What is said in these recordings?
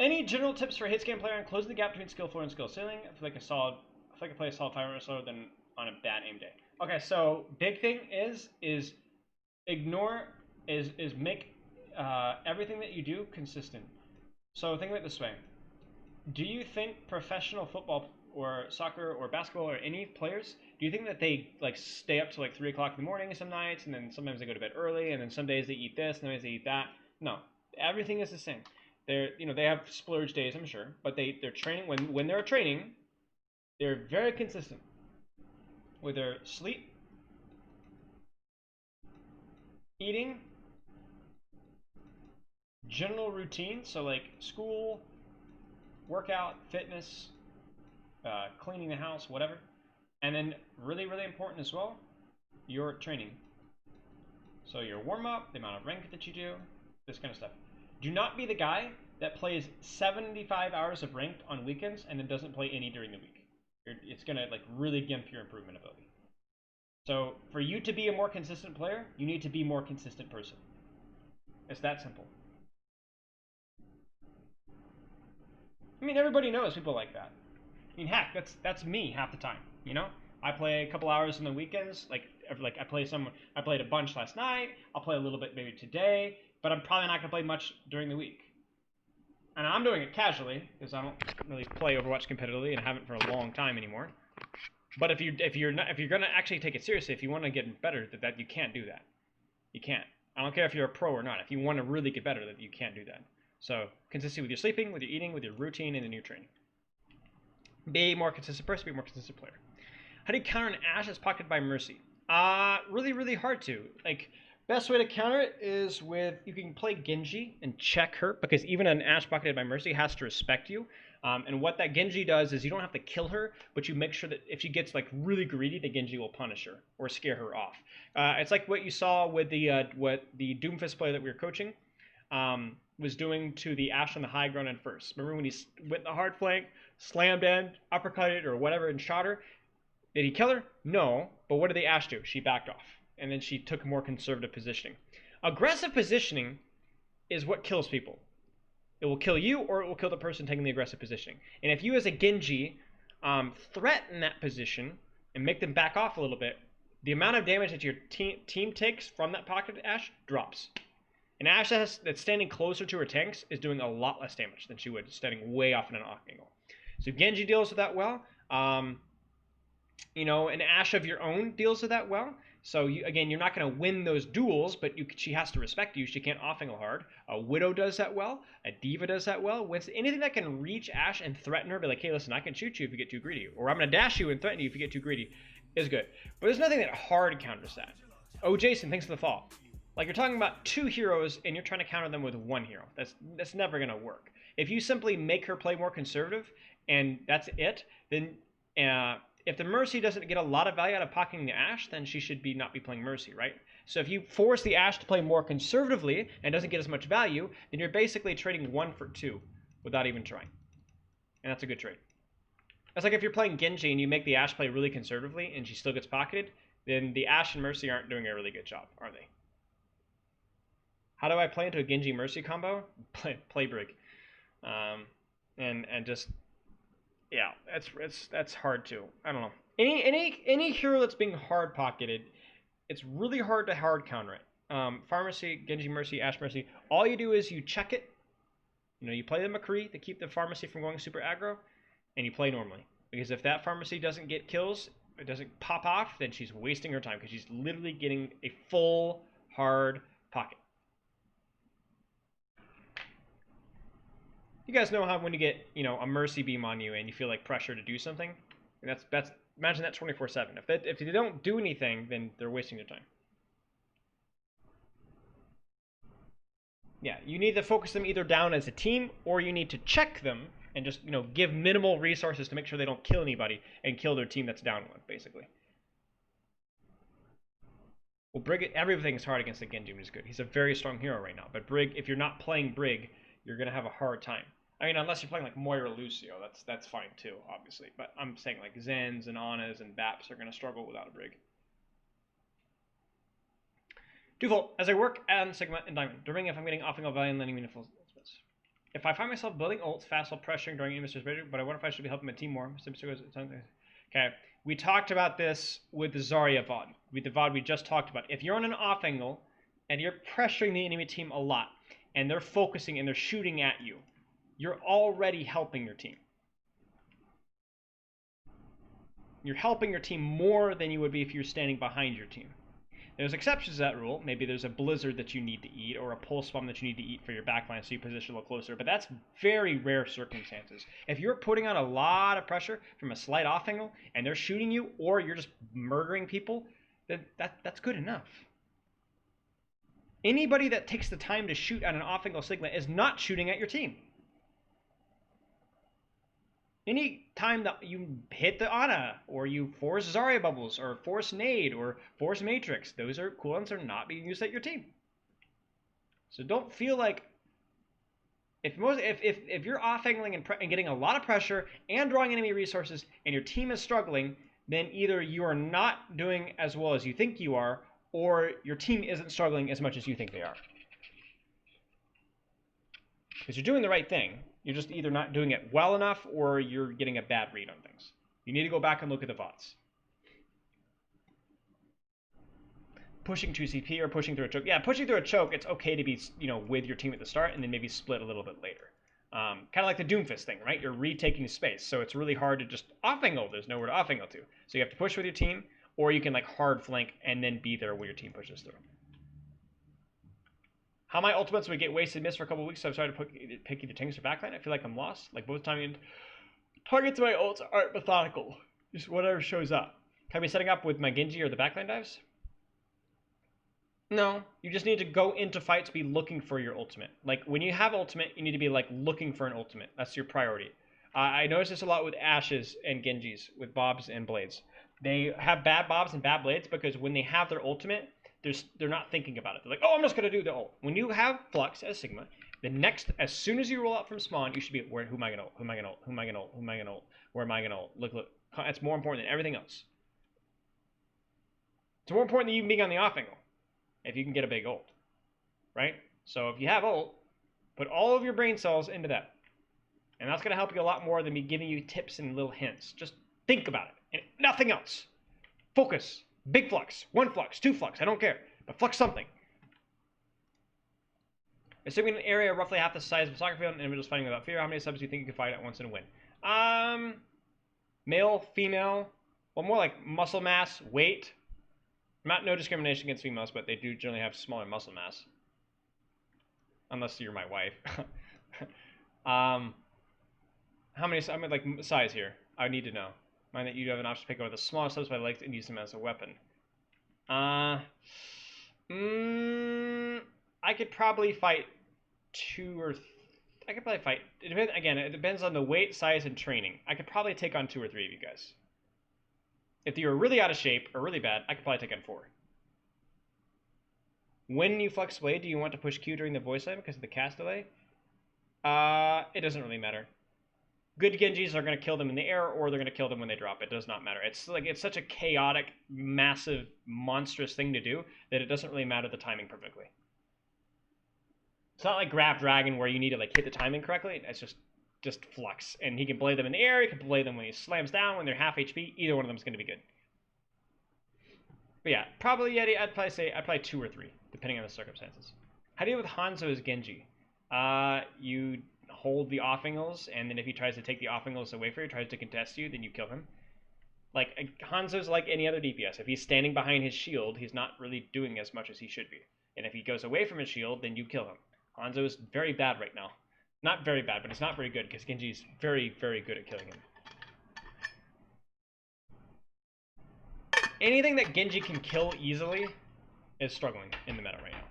Any general tips for a hit scan player on closing the gap between skill floor and skill ceiling? I feel like I play a solid 5 slower than on a bad aim day. Okay, so big thing is ignore is make everything that you do consistent. So think of it this way: do you think professional football or soccer or basketball or any players, do you think that they like stay up to like 3 o'clock in the morning some nights, and then sometimes they go to bed early, and then some days they eat this, and some days they eat that? No, everything is the same. They have splurge days, I'm sure, but they're training when they're training, they're very consistent with their sleep, eating, general routine. So like school, workout, fitness, cleaning the house, whatever. And then really, really important as well, your training. So your warm up, the amount of rank that you do, this kind of stuff. Do not be the guy that plays 75 hours of ranked on weekends and then doesn't play any during the week. It's gonna like really gimp your improvement ability. So for you to be a more consistent player, you need to be a more consistent person. It's that simple. I mean, everybody knows people like that. I mean, heck, that's me half the time. You know, I play a couple hours on the weekends. Like I played a bunch last night. I'll play a little bit maybe today, but I'm probably not gonna play much during the week. And I'm doing it casually because I don't really play Overwatch competitively and haven't for a long time anymore. But if you're gonna actually take it seriously, if you want to get better, that you can't do that. You can't. I don't care if you're a pro or not. If you want to really get better, that you can't do that. So consistency with your sleeping, with your eating, with your routine, and then your training. Be a more consistent person. Be a more consistent player. How do you counter an Ashe that's pocketed by Mercy? Really, really hard to. Like, best way to counter it is with, you can play Genji and check her, because even an Ashe pocketed by Mercy has to respect you. And what that Genji does is you don't have to kill her, but you make sure that if she gets like really greedy, the Genji will punish her or scare her off. It's like what you saw with what the Doomfist player that we were coaching was doing to the Ashe on the high ground at first. Remember when he went the hard flank, slammed in, uppercutted or whatever, and shot her? Did he kill her? No. But what did the Ashe do? She backed off, and then she took more conservative positioning. Aggressive positioning is what kills people. It will kill you, or it will kill the person taking the aggressive positioning. And if you as a Genji threaten that position and make them back off a little bit, the amount of damage that your team takes from that pocketed Ashe drops. An Ashe that's standing closer to her tanks is doing a lot less damage than she would standing way off in an off angle. So Genji deals with that well. You know, an Ashe of your own deals with that well. So again, you're not going to win those duels, but she has to respect you. She can't off-angle hard. A Widow does that well. A Diva does that well. Anything that can reach Ashe and threaten her, be like, hey, listen, I can shoot you if you get too greedy, or I'm going to dash you and threaten you if you get too greedy, is good. But there's nothing that hard counters that. Oh, Jason, thanks for the fall. Like, you're talking about 2 heroes and you're trying to counter them with 1 hero. That's never going to work. If you simply make her play more conservative and that's it, then if the Mercy doesn't get a lot of value out of pocketing the Ashe, then she should not be playing Mercy, right? So if you force the Ashe to play more conservatively and doesn't get as much value, then you're basically trading 1 for 2 without even trying. And that's a good trade. That's like if you're playing Genji and you make the Ashe play really conservatively and she still gets pocketed, then the Ashe and Mercy aren't doing a really good job, are they? How do I play into a Genji Mercy combo? Play Brig. And just, yeah, that's hard too. I don't know. Any hero that's being hard pocketed, it's really hard to hard counter it. Pharmacy, Genji Mercy, Ashe Mercy. All you do is you check it. You know, you play the McCree to keep the Pharmacy from going super aggro, and you play normally. Because if that Pharmacy doesn't get kills, it doesn't pop off, then she's wasting her time because she's literally getting a full hard pocket. You guys know how when you get, you know, a Mercy beam on you and you feel like pressure to do something? And that's imagine that 24/7. If they don't do anything, then they're wasting their time. Yeah, you need to focus them either down as a team, or you need to check them and just, you know, give minimal resources to make sure they don't kill anybody and kill their team that's down one, basically. Well, Brig, everything's hard against the Genji, which is good. He's a very strong hero right now. But Brig, if you're not playing Brig, you're gonna have a hard time. I mean, unless you're playing like Moira Lucio, that's fine too, obviously. But I'm saying like Zens and Anas and Baps are gonna struggle without a Brig. Default, as I work on Sigma and Diamond, during if I'm getting off-angle value and landing meaningful. If I find myself building ults fast while pressuring during enemy's perspective, but I wonder if I should be helping my team more. Okay, we talked about this with the Zarya VOD, with the VOD we just talked about. If you're on an off angle and you're pressuring the enemy team a lot, and they're focusing and they're shooting at you, you're already helping your team. You're helping your team more than you would be if you're standing behind your team. There's exceptions to that rule. Maybe there's a blizzard that you need to eat or a pulse bomb that you need to eat for your backline so you position a little closer, but that's very rare circumstances. If you're putting on a lot of pressure from a slight off angle and they're shooting you or you're just murdering people, then that's good enough. Anybody that takes the time to shoot at an off angle Sigma is not shooting at your team. Any time that you hit the Ana, or you force Zarya bubbles, or force nade, or force matrix, those are cooldowns are not being used at your team. So don't feel like if you're off angling and getting a lot of pressure and drawing enemy resources, and your team is struggling, then either you are not doing as well as you think you are, or your team isn't struggling as much as you think they are. Because you're doing the right thing. You're just either not doing it well enough or you're getting a bad read on things. You need to go back and look at the VODs. Pushing 2 CP or pushing through a choke. Yeah, pushing through a choke, it's okay to be, with your team at the start and then maybe split a little bit later. Kind of like the Doomfist thing, right? You're retaking space, so it's really hard to just off-angle. There's nowhere to off-angle to. So you have to push with your team, or you can like hard flank and then be there when your team pushes through. How my ultimates would get wasted missed for a couple weeks, so I've started to pick either tanks or backline. I feel like I'm lost. Like both timing targets of my ults aren't methodical. Just whatever shows up. Can I be setting up with my Genji or the backline dives? No. You just need to go into fights, be looking for your ultimate. Like when you have ultimate, you need to be like looking for an ultimate. That's your priority. I notice this a lot with Ashes and Genjis, with Bobs and Blades. They have bad Bobs and bad Blades because when they have their ultimate, they're not thinking about it. They're like, oh, I'm just going to do the ult. When you have Flux as Sigma, as soon as you roll out from spawn, you should be, who am I going to ult? Who am I going to ult? Who am I going to ult? Who am I going to ult? Where am I going to ult? Look. It's more important than everything else. It's more important than you being on the off angle if you can get a big ult, right? So if you have ult, put all of your brain cells into that. And that's going to help you a lot more than me giving you tips and little hints. Just think about it and nothing else. Focus. Big flux, 1 flux, 2 flux, I don't care. But flux something. Assuming an area roughly half the size of a soccer field and individuals fighting without fear, how many subs do you think you can fight at once and win? Male, female, well, more like muscle mass, weight. No discrimination against females, but they do generally have smaller muscle mass. Unless you're my wife. How many, I mean, like, size here? I need to know. Mind that you have an option to pick over the smallest subs by legs and use them as a weapon. I could probably fight I could probably fight. It depends, again, it depends on the weight, size, and training. I could probably take on 2 or 3 of you guys. If you're really out of shape or really bad, I could probably take on 4. When you flex blade, do you want to push Q during the voice line because of the cast delay? It doesn't really matter. Good Genjis are going to kill them in the air, or they're going to kill them when they drop. It does not matter. It's such a chaotic, massive, monstrous thing to do that it doesn't really matter the timing perfectly. It's not like Grab Dragon where you need to like hit the timing correctly. It's just flux, and he can blade them in the air. He can blade them when he slams down when they're half HP. Either one of them is going to be good. But yeah, probably Yeti. I'd probably 2 or 3, depending on the circumstances. How do you deal with Hanzo's Genji? You hold the off angles, and then if he tries to take the off angles away from you, tries to contest you, then you kill him. Like, Hanzo's like any other DPS. If he's standing behind his shield, he's not really doing as much as he should be. And if he goes away from his shield, then you kill him. Hanzo is very bad right now. Not very bad, but it's not very good, because Genji's very, very good at killing him. Anything that Genji can kill easily is struggling in the meta right now.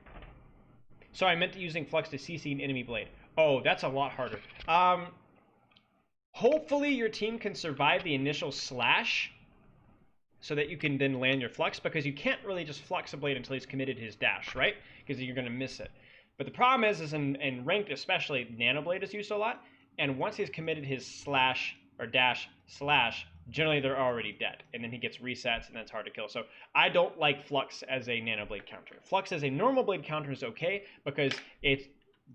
So I meant using Flux to CC an enemy blade. Oh, that's a lot harder. Hopefully your team can survive the initial slash so that you can then land your Flux, because you can't really just Flux a blade until he's committed his dash, right? Because you're going to miss it. But the problem is in ranked especially, Nano Blade is used a lot, and once he's committed his slash or dash slash, generally they're already dead, and then he gets resets, and that's hard to kill. So I don't like Flux as a Nano Blade counter. Flux as a normal blade counter is okay, because it's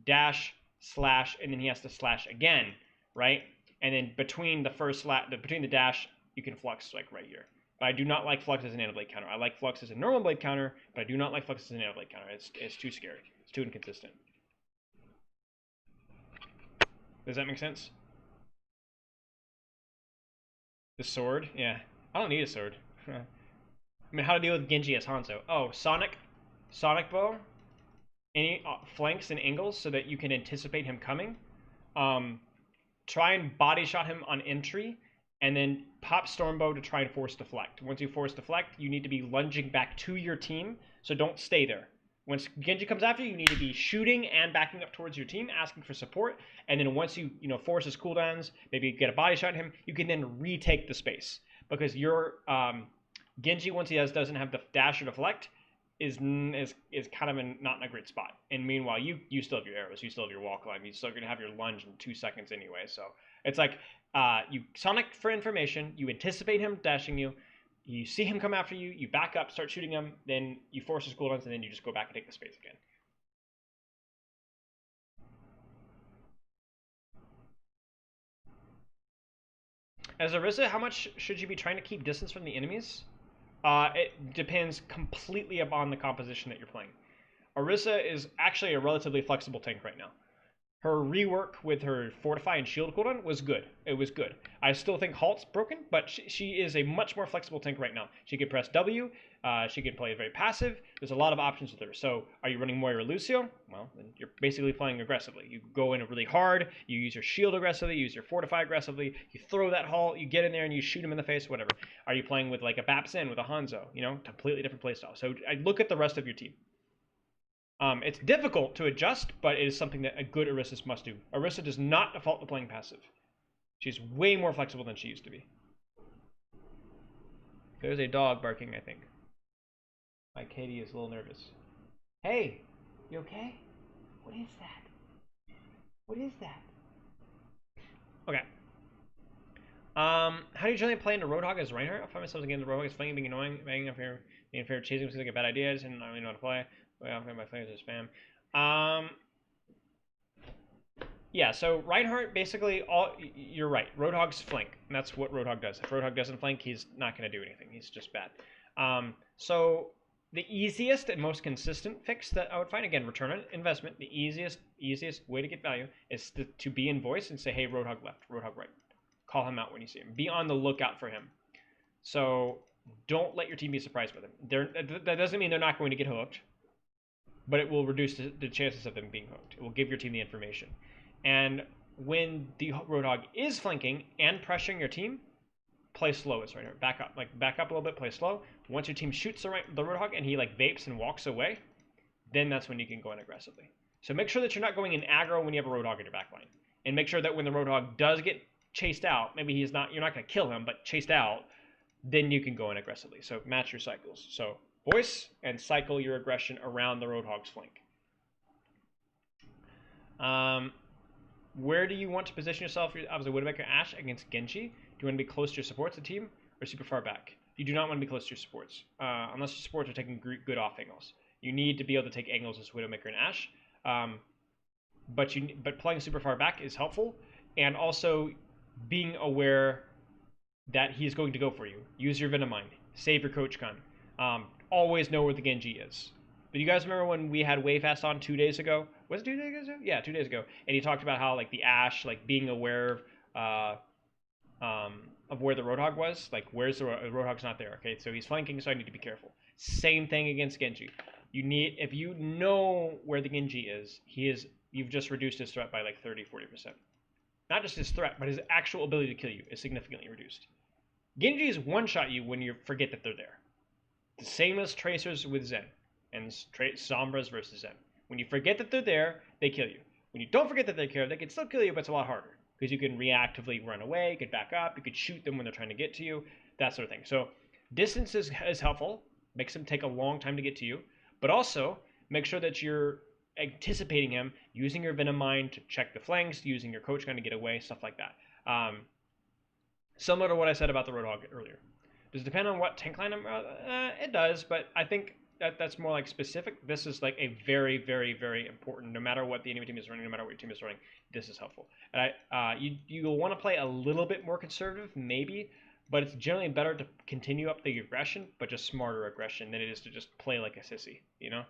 dash slash, and then he has to slash again, right? And then between the dash, you can flux like right here. But I do not like flux as an nano blade counter. I like flux as a normal blade counter, but I do not like flux as a nano blade counter. It's too scary. It's too inconsistent. Does that make sense? The sword? Yeah. I don't need a sword. I mean, how to deal with Genji as Hanzo? Oh, Sonic Bow. Any flanks and angles so that you can anticipate him coming. Try and body shot him on entry, and then pop Stormbow to try and force deflect. Once you force deflect, you need to be lunging back to your team, so don't stay there. Once Genji comes after you, you need to be shooting and backing up towards your team, asking for support. And then once you force his cooldowns, maybe get a body shot at him, you can then retake the space. Because your Genji, once he doesn't have the dash or deflect, is kind of not in a great spot. And meanwhile, you still have your arrows, you still have your wall climb, you still gonna have your lunge in 2 seconds anyway. So it's like you Sonic for information, you anticipate him dashing you. You see him come after you, you back up, start shooting him, then you force his cooldowns, and then you just go back and take the space again. As Orisa, how much should you be trying to keep distance from the enemies? It depends completely upon the composition that you're playing. Orisa is actually a relatively flexible tank right now. Her rework with her Fortify and Shield cooldown was good. It was good. I still think Halt's broken, but she is a much more flexible tank right now. She can press W. She can play very passive. There's a lot of options with her. So are you running Moira Lucio? Well, then you're basically playing aggressively. You go in really hard. You use your Shield aggressively. You use your Fortify aggressively. You throw that Halt. You get in there and you shoot him in the face, whatever. Are you playing with like a Bapsin, with a Hanzo? Completely different playstyle. So I look at the rest of your team. It's difficult to adjust, but it is something that a good Orisa must do. Orisa does not default to playing passive. She's way more flexible than she used to be. There's a dog barking, I think. My Katie is a little nervous. Hey, you okay? What is that? What is that? Okay. How do you generally play into Roadhog as Reinhardt? I find myself against Roadhog as flinging, being annoying, banging up here, being fair, chasing seems like a bad idea. I just didn't really know how to play. Well, my flames are spam. Yeah, so Reinhardt basically you're right. Roadhog's flank. And that's what Roadhog does. If Roadhog doesn't flank, he's not going to do anything. He's just bad. So the easiest and most consistent fix that I would find, again, return on investment, the easiest way to get value is to be in voice and say, hey, Roadhog left, Roadhog right. Call him out when you see him. Be on the lookout for him. So don't let your team be surprised with him. That doesn't mean they're not going to get hooked, but it will reduce the chances of them being hooked. It will give your team the information. And when the Roadhog is flanking and pressuring your team, play slow as right here. Back up a little bit, play slow. Once your team shoots the Roadhog and he like vapes and walks away, then that's when you can go in aggressively. So make sure that you're not going in aggro when you have a Roadhog in your backline. And make sure that when the Roadhog does get chased out, maybe you're not going to kill him, but chased out, then you can go in aggressively. So match your cycles. So voice and cycle your aggression around the Roadhog's flank. Where do you want to position yourself as a Widowmaker Ashe against Genji? Do you want to be close to your supports, the team, or super far back? You do not want to be close to your supports, unless your supports are taking good off angles. You need to be able to take angles as Widowmaker and Ashe, but playing super far back is helpful, and also being aware that he's going to go for you. Use your Venom Mind. Save your Coach Gun. Always know where the Genji is. But you guys remember when we had Wayfast on 2 days ago? Was it 2 days ago? Yeah, 2 days ago. And he talked about how like the Ashe, like being aware of where the Roadhog was. Like where's the Roadhog's not there? Okay, so he's flanking, so I need to be careful. Same thing against Genji. If you know where the Genji is, you've just reduced his threat by like 30-40%. Not just his threat, but his actual ability to kill you is significantly reduced. Genjis one-shot you when you forget that they're there. The same as Tracers with Zen and Sombras versus Zen. When you forget that they're there, they kill you. When you don't forget that they're there, they can still kill you, but it's a lot harder. Because you can reactively run away, you could back up, you could shoot them when they're trying to get to you, that sort of thing. So distance is helpful, makes them take a long time to get to you, but also make sure that you're anticipating him, using your Venom Mind to check the flanks, using your Coach Gun to get away, stuff like that. Similar to what I said about the Roadhog earlier. Does it depend on what tank line it does, but I think that's more like specific. This is like a very, very, very important. No matter what the enemy team is running, no matter what your team is running, this is helpful. And you'll want to play a little bit more conservative, maybe, but it's generally better to continue up the aggression, but just smarter aggression than it is to just play like a sissy. You know.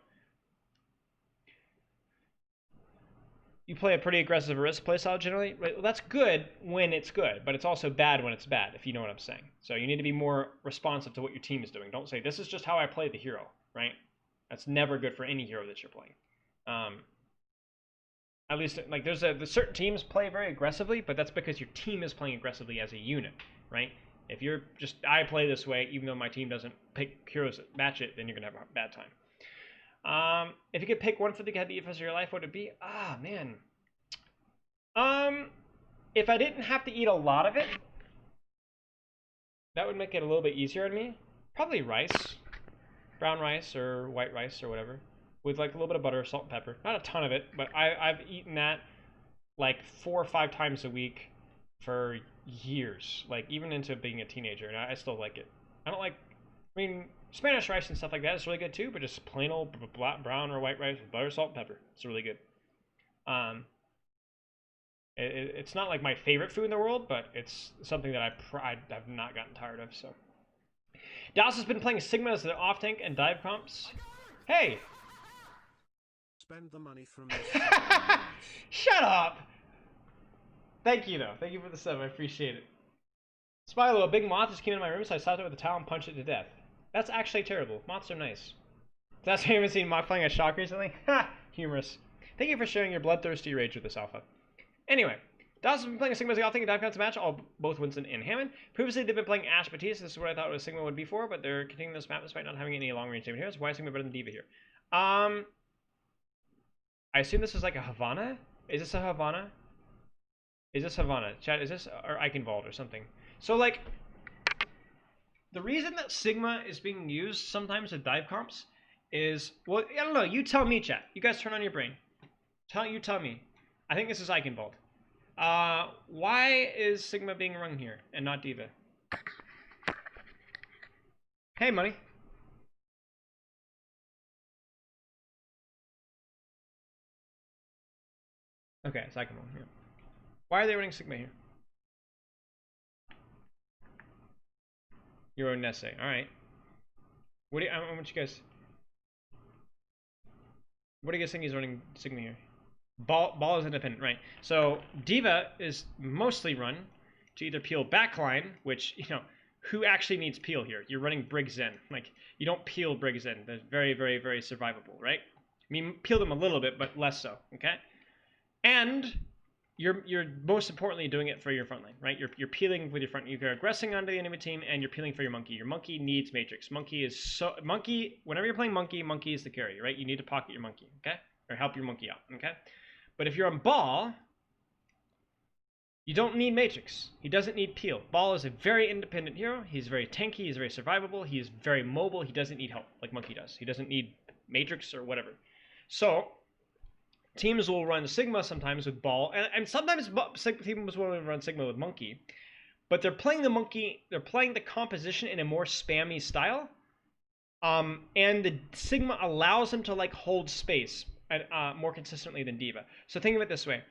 You play a pretty aggressive risk playstyle generally. Right? Well, that's good when it's good, but it's also bad when it's bad, if you know what I'm saying. So you need to be more responsive to what your team is doing. Don't say, this is just how I play the hero, right? That's never good for any hero that you're playing. At least, like, there's certain teams play very aggressively, but that's because your team is playing aggressively as a unit, right? If you're just, I play this way, even though my team doesn't pick heroes that match it, then you're going to have a bad time. If you could pick one for the head defense of your life, what would it be? Ah, man. If I didn't have to eat a lot of it, that would make it a little bit easier on me. Probably rice. Brown rice or white rice or whatever. With like a little bit of butter, salt, and pepper. Not a ton of it, but I've eaten that like 4 or 5 times a week for years. Like even into being a teenager, and I still like it. I don't like, I mean, Spanish rice and stuff like that is really good too, but just plain old brown or white rice with butter, salt, and pepper. It's really good. It's not like my favorite food in the world, but it's something that I've not gotten tired of. So, Dallas has been playing Sigma as an off tank and dive comps. Hey, spend the money from. Shut up. Thank you though. Thank you for the sub. I appreciate it. Spilo, a big moth just came in my room, so I stopped it with a towel and punched it to death. That's actually terrible. Moths are nice. That's why you haven't seen moth playing a shock recently? Ha! Humorous. Thank you for sharing your bloodthirsty rage with us, Alpha. Anyway, Dallas has been playing a Sigma as a off tank and dive counts match, both Winston and Hammond. Previously, they've been playing Ash Batiste. This is what I thought Sigma would be for, but they're continuing this map despite not having any long-range David heroes. Why is Sigma better than D.Va here? I assume this is like a Havana? Is this a Havana? Is this Havana? Chat, is this or Eichenwald or something? So, like, the reason that Sigma is being used sometimes with dive comps is, well, I don't know. You tell me, chat. You guys turn on your brain. You tell me. I think this is Eichenwald. Why is Sigma being run here and not D.Va? Hey, money. Okay, it's Eichenwald. Yeah. Why are they running Sigma here? Your own essay. All right. What do you? I want you guys. What do you guys think he's running Sigma here? Ball is independent, right? So D.Va is mostly run to either peel backline, which, you know, who actually needs peel here? You're running Briggs in. Like, you don't peel Briggs in. They're very, very, very survivable, right? I mean, peel them a little bit, but less so, okay? And you're most importantly doing it for your front line, right? You're peeling with your front. You're aggressing onto the enemy team, and you're peeling for your monkey. Your monkey needs matrix. Monkey, whenever you're playing monkey is the carry, right? You need to pocket your monkey, okay? Or help your monkey out, okay? But if you're on Ball, you don't need Matrix. He doesn't need Peel. Ball is a very independent hero. He's very tanky. He's very survivable. He's very mobile. He doesn't need help like Monkey does. He doesn't need Matrix or whatever. So teams will run Sigma sometimes with Ball, and sometimes teams will run Sigma with Monkey. But they're playing the Monkey. They're playing the composition in a more spammy style, and the Sigma allows them to like hold space more consistently than D.Va. So think of it this way.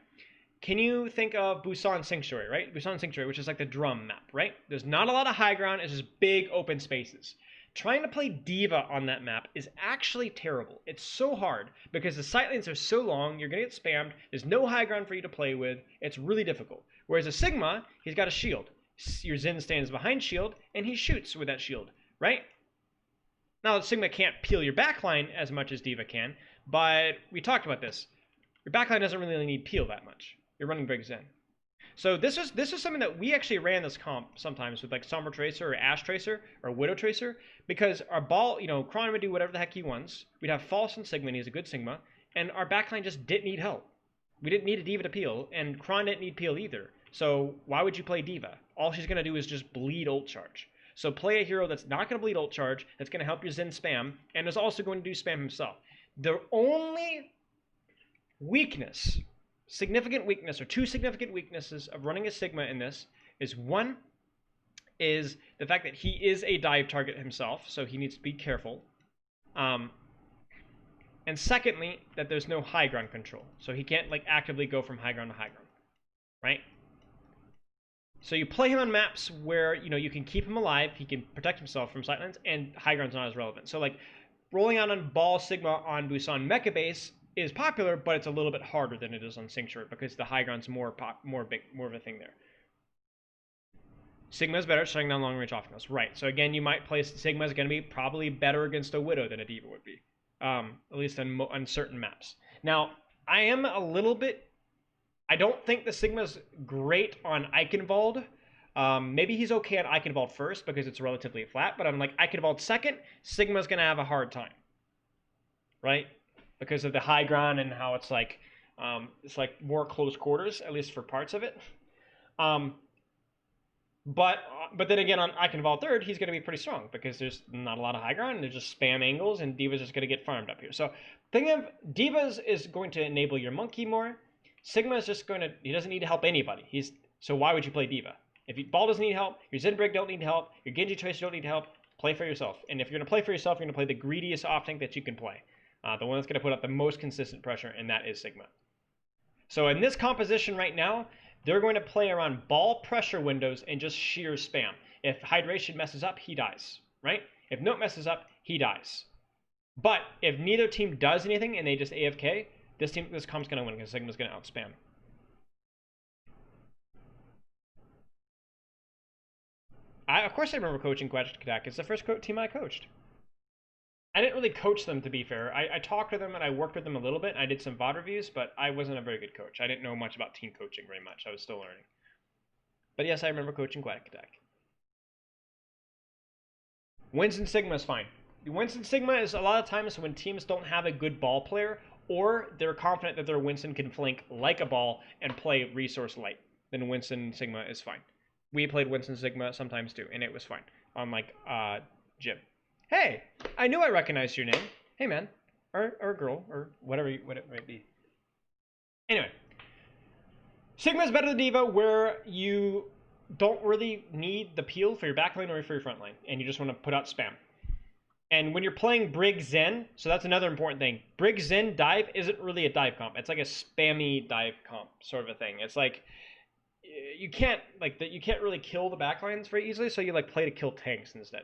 Can you think of Busan Sanctuary, right? Busan Sanctuary, which is like the drum map, right? There's not a lot of high ground. It's just big open spaces. Trying to play D.Va on that map is actually terrible. It's so hard because the sight lanes are so long. You're going to get spammed. There's no high ground for you to play with. It's really difficult. Whereas a Sigma, he's got a shield. Your Zen stands behind shield, and he shoots with that shield, right? Now, Sigma can't peel your backline as much as D.Va can, but we talked about this. Your backline doesn't really need peel that much. You're running Briggs in. So this is something that we actually ran this comp sometimes with like Somber Tracer or Ash Tracer or Widow Tracer, because our Ball, you know, Kron would do whatever the heck he wants. We'd have False and Sigma, and he's a good Sigma, and our backline just didn't need help. We didn't need a D.Va to peel, and Kron didn't need peel either. So why would you play D.Va? All she's going to do is just bleed ult charge. So play a hero that's not going to bleed ult charge, that's going to help your Zen spam, and is also going to do spam himself. The only weakness, significant weakness, or two significant weaknesses of running a Sigma in this is, one is the fact that he is a dive target himself, so he needs to be careful. And secondly, that there's no high ground control. So he can't like actively go from high ground to high ground, right? So you play him on maps where you can keep him alive, he can protect himself from sightlines, and high ground's not as relevant. So like rolling out on Ball Sigma on Busan Mecha Base is popular, but it's a little bit harder than it is on Sanctuary because the high ground's more of a thing there. Sigma is better at shutting down long range obstacles. Right. So again, you might play Sigma is going to be probably better against a Widow than a D.Va would be, at least on certain maps. Now, I am a little bit. I don't think the Sigma's great on Eichenwald. Maybe he's okay on Eichenwald first because it's relatively flat, but I'm like Eichenwald second, Sigma's going to have a hard time, right? Because of the high ground and how it's like more close quarters, at least for parts of it. But then again, on Eichenwald third, he's going to be pretty strong because there's not a lot of high ground, and there's just spam angles, and D.Va's just going to get farmed up here. So think of D.Va's is going to enable your monkey more. Sigma is just going to, he doesn't need to help anybody. So why would you play D.Va? If Ball doesn't need help, your Zenbrig don't need help, your Genji Tracer don't need help, play for yourself. And if you're going to play for yourself, you're going to play the greediest off tank that you can play. The one that's going to put up the most consistent pressure, and that is Sigma. So in this composition right now, they're going to play around ball pressure windows and just sheer spam. If hydration messes up, he dies, right? If note messes up, he dies. But if neither team does anything and they just AFK, this comp's going to win because Sigma's going to outspam. Of course I remember coaching Quadratic Attack. It's the first team I coached. I didn't really coach them, to be fair. I talked to them and I worked with them a little bit. I did some VOD reviews, but I wasn't a very good coach. I didn't know much about team coaching very much. I was still learning. But yes, I remember coaching Quadratic Attack. Winston Sigma is fine. Winston Sigma is a lot of times when teams don't have a good ball player, or they're confident that their Winston can flank like a ball and play resource light. Then Winston Sigma is fine. We played Winston Sigma sometimes too, and it was fine on like Jim. Hey, I knew I recognized your name. Hey, man. Or girl, or whatever it might be. Anyway. Sigma's better than D.Va where you don't really need the peel for your backline or for your front line, and you just want to put out spam. And when you're playing Brig Zen, so that's another important thing. Brig Zen dive isn't really a dive comp. It's like a spammy dive comp sort of a thing. It's like you can't really kill the backlines very easily, so you like play to kill tanks instead.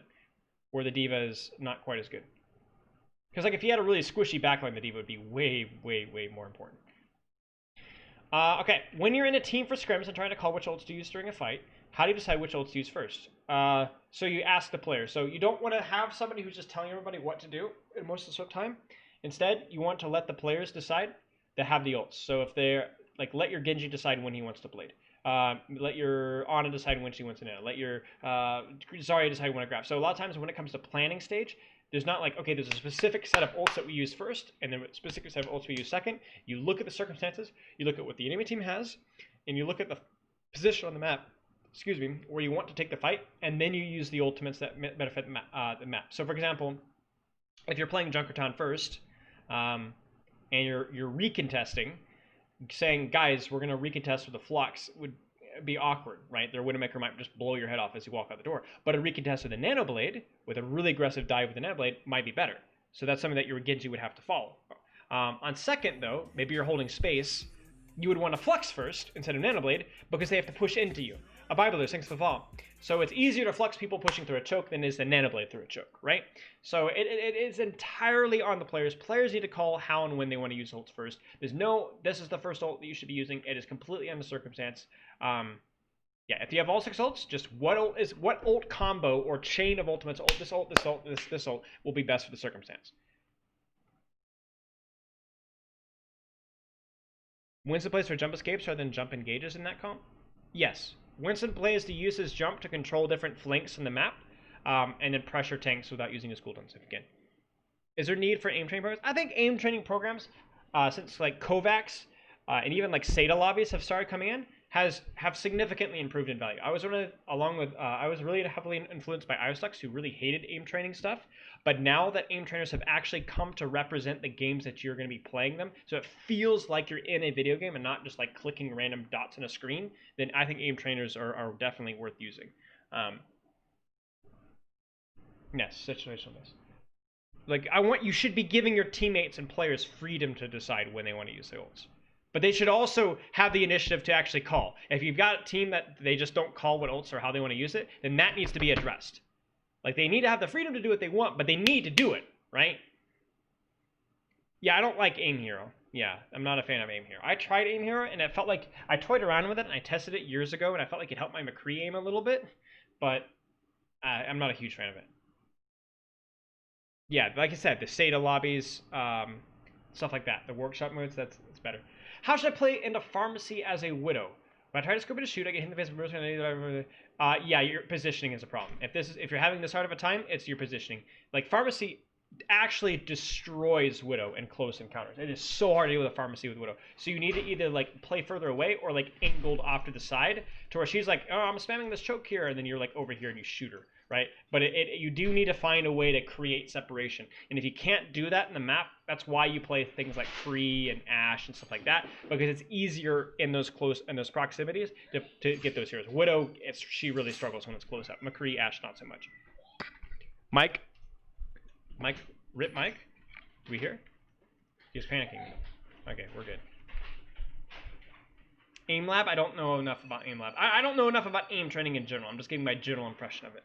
Where the D.Va is not quite as good. Because like if you had a really squishy backline, the D.Va would be way, way, way more important. Okay, when you're in a team for scrims and trying to call which ults to use during a fight, how do you decide which ults to use first? So you ask the player. So you don't want to have somebody who's just telling everybody what to do most of the time. Instead, you want to let the players decide that have the ults. So if they're like, let your Genji decide when he wants to blade. Let your Ana decide when she wants to nail. Let your Zarya decide when to grab. So a lot of times when it comes to planning stage, there's not like, okay, there's a specific set of ults that we use first, and then a specific set of ults we use second. You look at the circumstances, you look at what the enemy team has, and you look at the position on the map, where you want to take the fight, and then you use the ultimates that benefit the map. So for example, if you're playing Junkertown first, and you're recontesting, saying, guys, we're going to recontest with the Flux would be awkward, right? Their Widowmaker might just blow your head off as you walk out the door. But a recontest with a Nanoblade, with a really aggressive dive with a Nanoblade, might be better. So that's something that your Genji would have to follow. On second, though, maybe you're holding space, you would want to Flux first instead of Nanoblade because they have to push into you. A Bible, thanks for the fall. So it's easier to Flux people pushing through a choke than it is the Nanoblade through a choke, right? So it is entirely on the players. Players need to call how and when they want to use ults first. There's no, this is the first ult that you should be using. It is completely on the circumstance. Yeah, if you have all 6 ults, just what ult combo or chain of ultimates, this ult, this ult will be best for the circumstance. Winston plays for jump escapes rather than jump engages in that comp? Yes. Winston plays to use his jump to control different flanks in the map, and then pressure tanks without using his cooldowns again. Is there need for aim training programs? I think aim training programs, since like Kovacs and even like SATA lobbies have started coming in, have significantly improved in value. I was really heavily influenced by IOStux, who really hated aim training stuff. But now that aim trainers have actually come to represent the games that you're going to be playing them, so it feels like you're in a video game and not just like clicking random dots on a screen, then I think aim trainers are definitely worth using. Yes, situational based. Like you should be giving your teammates and players freedom to decide when they want to use the ults. But they should also have the initiative to actually call. If you've got a team that they just don't call what ults or how they want to use it, then that needs to be addressed. Like they need to have the freedom to do what they want, but they need to do it, right? Yeah, I don't like aim hero. Yeah, I'm not a fan of aim hero. I tried aim hero and it felt like I toyed around with it and I tested it years ago and I felt like it helped my McCree aim a little bit, but I'm not a huge fan of it. Yeah, like I said, the SATA lobbies, stuff like that. The workshop modes, that's better. How should I play into pharmacy as a widow? When I try to scope it to shoot, I get hit in the face with yeah, your positioning is a problem. If you're having this hard of a time, it's your positioning. Like pharmacy actually destroys widow in close encounters. It is so hard to deal with a pharmacy with widow. So you need to either like play further away or like angled off to the side to where she's like, oh, I'm spamming this choke here, and then you're like over here and you shoot her, right? But you do need to find a way to create separation. And if you can't do that in the map, that's why you play things like Free and Ash and stuff like that, because it's easier in those proximities to get those heroes. Widow, she really struggles when it's close up. McCree, Ash, not so much. Mike, rip Mike. Do we hear? He's panicking. Okay, we're good. Aim Lab, I don't know enough about Aim Lab. I don't know enough about aim training in general. I'm just giving my general impression of it.